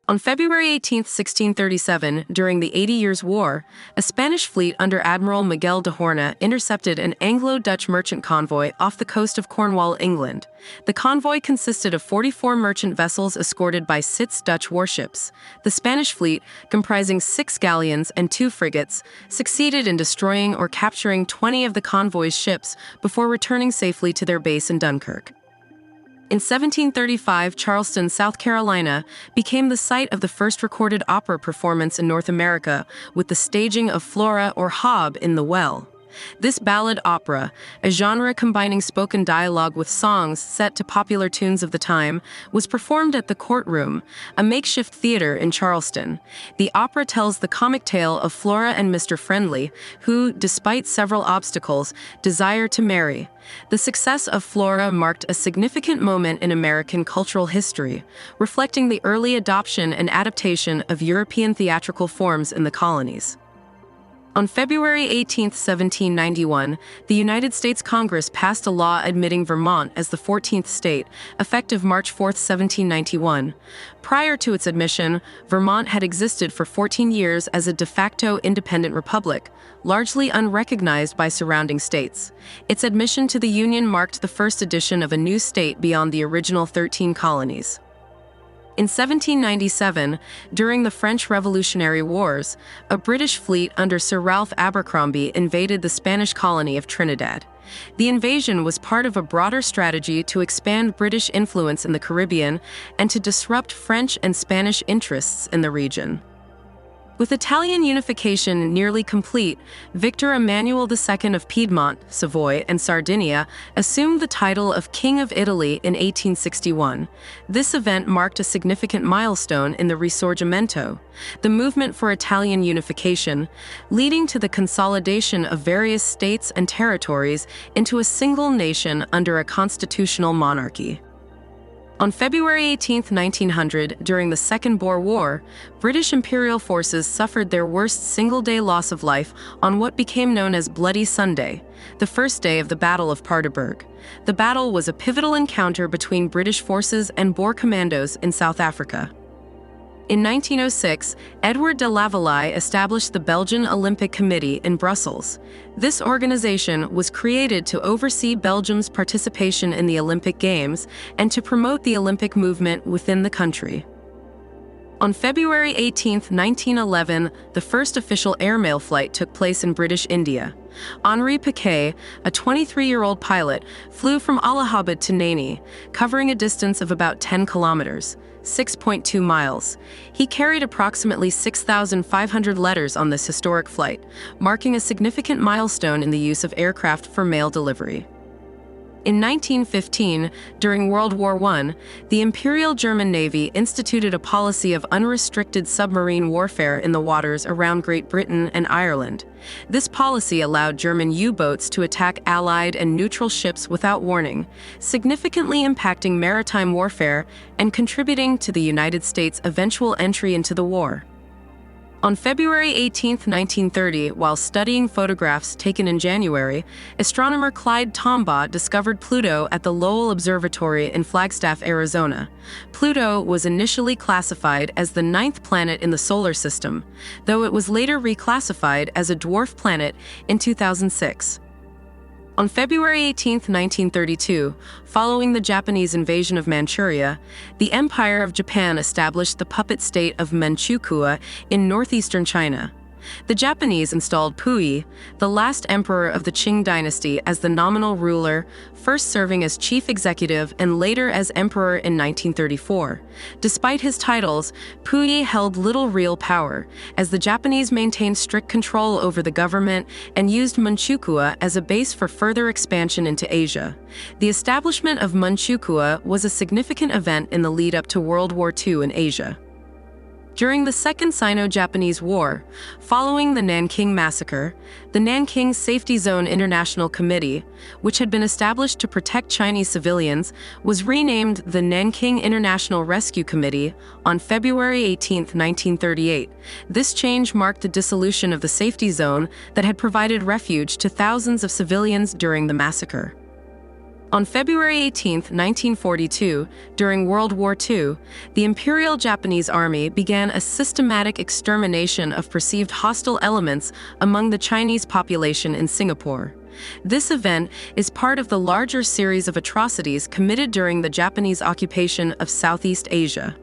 On February 18, 1637, during the 80 Years' War, a Spanish fleet under Admiral Miguel de Horna intercepted an Anglo-Dutch merchant convoy off the coast of Cornwall, England. The convoy consisted of 44 merchant vessels escorted by 6 Dutch warships. The Spanish fleet, comprising 6 galleons and 2 frigates, succeeded in destroying or capturing 20 of the convoy's ships before returning safely to their base in Dunkirk. In 1735, Charleston, South Carolina, became the site of the first recorded opera performance in North America, with the staging of Flora or Hob in the Well. This ballad opera, a genre combining spoken dialogue with songs set to popular tunes of the time, was performed at the Courtroom, a makeshift theater in Charleston. The opera tells the comic tale of Flora and Mr. Friendly, who, despite several obstacles, desire to marry. The success of Flora marked a significant moment in American cultural history, reflecting the early adoption and adaptation of European theatrical forms in the colonies. On February 18, 1791, the United States Congress passed a law admitting Vermont as the 14th state, effective March 4, 1791. Prior to its admission, Vermont had existed for 14 years as a de facto independent republic, largely unrecognized by surrounding states. Its admission to the Union marked the first addition of a new state beyond the original 13 colonies. In 1797, during the French Revolutionary Wars, a British fleet under Sir Ralph Abercrombie invaded the Spanish colony of Trinidad. The invasion was part of a broader strategy to expand British influence in the Caribbean and to disrupt French and Spanish interests in the region. With Italian unification nearly complete, Victor Emmanuel II of Piedmont, Savoy, and Sardinia assumed the title of King of Italy in 1861. This event marked a significant milestone in the Risorgimento, the movement for Italian unification, leading to the consolidation of various states and territories into a single nation under a constitutional monarchy. On February 18, 1900, during the Second Boer War, British Imperial forces suffered their worst single-day loss of life on what became known as Bloody Sunday, the first day of the Battle of Paardeberg. The battle was a pivotal encounter between British forces and Boer commandos in South Africa. In 1906, Edward de Lavallee established the Belgian Olympic Committee in Brussels. This organization was created to oversee Belgium's participation in the Olympic Games and to promote the Olympic movement within the country. On February 18, 1911, the first official airmail flight took place in British India. Henri Pequet, a 23-year-old pilot, flew from Allahabad to Naini, covering a distance of about 10 kilometers. 6.2 miles. He carried approximately 6,500 letters on this historic flight, marking a significant milestone in the use of aircraft for mail delivery. In 1915, during World War I, the Imperial German Navy instituted a policy of unrestricted submarine warfare in the waters around Great Britain and Ireland. This policy allowed German U-boats to attack Allied and neutral ships without warning, significantly impacting maritime warfare and contributing to the United States' eventual entry into the war. On February 18, 1930, while studying photographs taken in January, astronomer Clyde Tombaugh discovered Pluto at the Lowell Observatory in Flagstaff, Arizona. Pluto was initially classified as the 9th planet in the solar system, though it was later reclassified as a dwarf planet in 2006. On February 18, 1932, following the Japanese invasion of Manchuria, the Empire of Japan established the puppet state of Manchukuo in northeastern China. The Japanese installed Puyi, the last emperor of the Qing dynasty, as the nominal ruler, first serving as chief executive and later as emperor in 1934. Despite his titles, Puyi held little real power, as the Japanese maintained strict control over the government and used Manchukuo as a base for further expansion into Asia. The establishment of Manchukuo was a significant event in the lead-up to World War II in Asia. During the Second Sino-Japanese War, following the Nanking Massacre, the Nanking Safety Zone International Committee, which had been established to protect Chinese civilians, was renamed the Nanking International Rescue Committee on February 18, 1938. This change marked the dissolution of the safety zone that had provided refuge to thousands of civilians during the massacre. On February 18, 1942, during World War II, the Imperial Japanese Army began a systematic extermination of perceived hostile elements among the Chinese population in Singapore. This event is part of the larger series of atrocities committed during the Japanese occupation of Southeast Asia.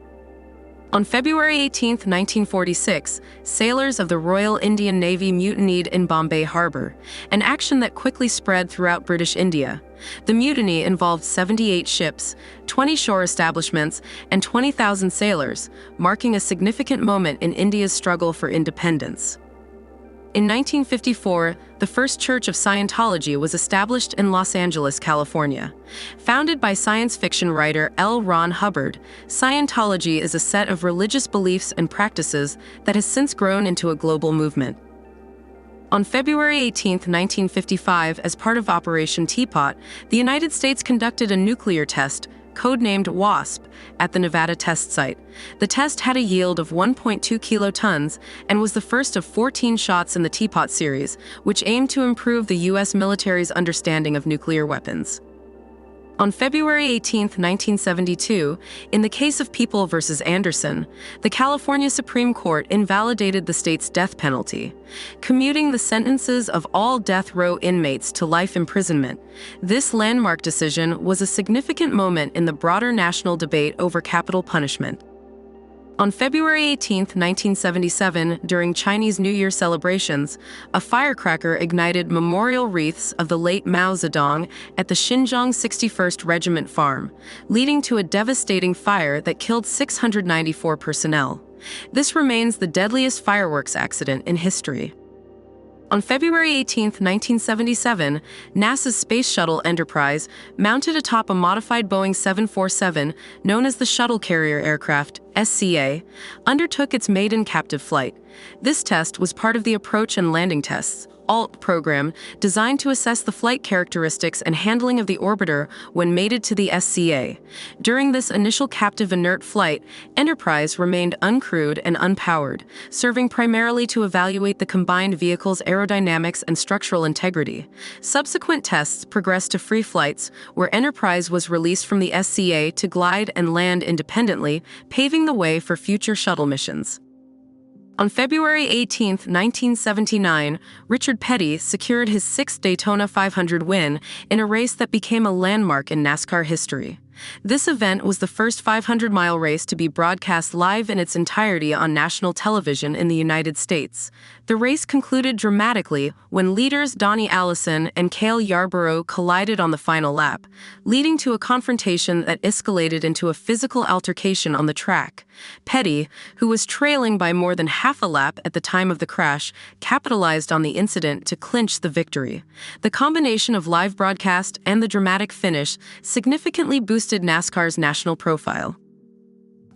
On February 18, 1946, sailors of the Royal Indian Navy mutinied in Bombay Harbor, an action that quickly spread throughout British India. The mutiny involved 78 ships, 20 shore establishments, and 20,000 sailors, marking a significant moment in India's struggle for independence. In 1954, the first Church of Scientology was established in Los Angeles, California. Founded by science fiction writer L. Ron Hubbard, Scientology is a set of religious beliefs and practices that has since grown into a global movement. On February 18, 1955, as part of Operation Teapot, the United States conducted a nuclear test, codenamed WASP, at the Nevada test site. The test had a yield of 1.2 kilotons and was the first of 14 shots in the Teapot series, which aimed to improve the U.S. military's understanding of nuclear weapons. On February 18, 1972, in the case of People v. Anderson, the California Supreme Court invalidated the state's death penalty, commuting the sentences of all death row inmates to life imprisonment. This landmark decision was a significant moment in the broader national debate over capital punishment. On February 18, 1977, during Chinese New Year celebrations, a firecracker ignited memorial wreaths of the late Mao Zedong at the Xinjiang 61st Regiment Farm, leading to a devastating fire that killed 694 personnel. This remains the deadliest fireworks accident in history. On February 18, 1977, NASA's Space Shuttle Enterprise, mounted atop a modified Boeing 747, known as the Shuttle Carrier Aircraft, SCA, undertook its maiden captive flight. This test was part of the Approach and Landing Tests, ALT program, designed to assess the flight characteristics and handling of the orbiter when mated to the SCA. During this initial captive inert flight, Enterprise remained uncrewed and unpowered, serving primarily to evaluate the combined vehicle's aerodynamics and structural integrity. Subsequent tests progressed to free flights, where Enterprise was released from the SCA to glide and land independently, paving the way for future shuttle missions. On February 18, 1979, Richard Petty secured his sixth Daytona 500 win in a race that became a landmark in NASCAR history. This event was the first 500-mile race to be broadcast live in its entirety on national television in the United States. The race concluded dramatically when leaders Donnie Allison and Cale Yarborough collided on the final lap, leading to a confrontation that escalated into a physical altercation on the track. Petty, who was trailing by more than half a lap at the time of the crash, capitalized on the incident to clinch the victory. The combination of live broadcast and the dramatic finish significantly boosted NASCAR's national profile.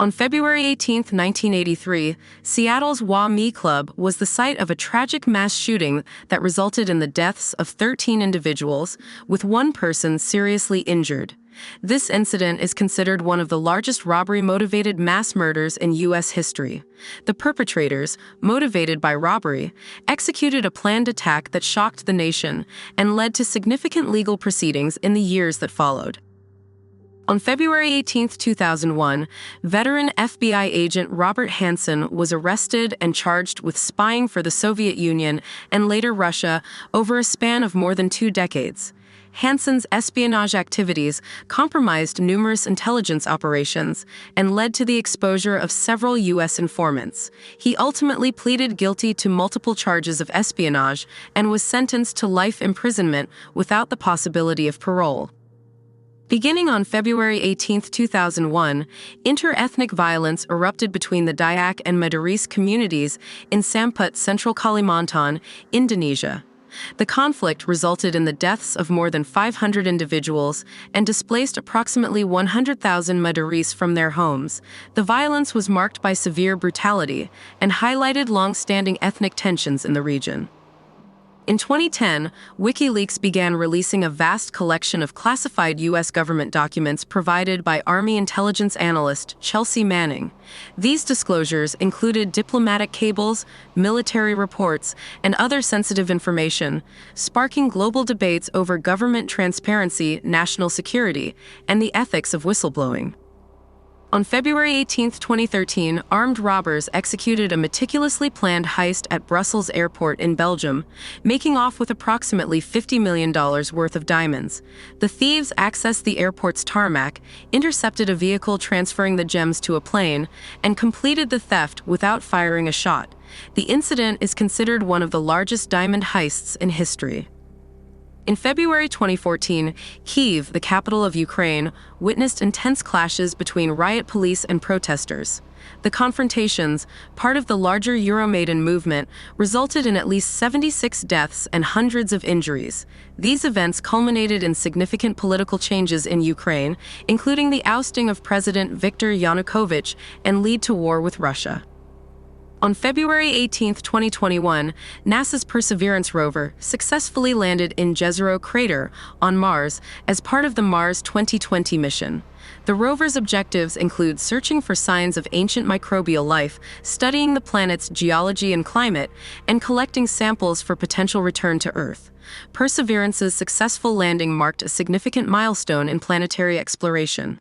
On February 18, 1983, Seattle's Wah Mee Club was the site of a tragic mass shooting that resulted in the deaths of 13 individuals, with one person seriously injured. This incident is considered one of the largest robbery-motivated mass murders in U.S. history. The perpetrators, motivated by robbery, executed a planned attack that shocked the nation and led to significant legal proceedings in the years that followed. On February 18, 2001, veteran FBI agent Robert Hanssen was arrested and charged with spying for the Soviet Union and later Russia over a span of more than 2 decades. Hanssen's espionage activities compromised numerous intelligence operations and led to the exposure of several U.S. informants. He ultimately pleaded guilty to multiple charges of espionage and was sentenced to life imprisonment without the possibility of parole. Beginning on February 18, 2001, inter-ethnic violence erupted between the Dayak and Madurese communities in Samput, Central Kalimantan, Indonesia. The conflict resulted in the deaths of more than 500 individuals and displaced approximately 100,000 Madurese from their homes. The violence was marked by severe brutality and highlighted long-standing ethnic tensions in the region. In 2010, WikiLeaks began releasing a vast collection of classified U.S. government documents provided by Army intelligence analyst Chelsea Manning. These disclosures included diplomatic cables, military reports, and other sensitive information, sparking global debates over government transparency, national security, and the ethics of whistleblowing. On February 18, 2013, armed robbers executed a meticulously planned heist at Brussels Airport in Belgium, making off with approximately $50 million worth of diamonds. The thieves accessed the airport's tarmac, intercepted a vehicle transferring the gems to a plane, and completed the theft without firing a shot. The incident is considered one of the largest diamond heists in history. In February 2014, Kyiv, the capital of Ukraine, witnessed intense clashes between riot police and protesters. The confrontations, part of the larger Maiden movement, resulted in at least 76 deaths and hundreds of injuries. These events culminated in significant political changes in Ukraine, including the ousting of President Viktor Yanukovych, and lead to war with Russia. On February 18, 2021, NASA's Perseverance rover successfully landed in Jezero Crater on Mars as part of the Mars 2020 mission. The rover's objectives include searching for signs of ancient microbial life, studying the planet's geology and climate, and collecting samples for potential return to Earth. Perseverance's successful landing marked a significant milestone in planetary exploration.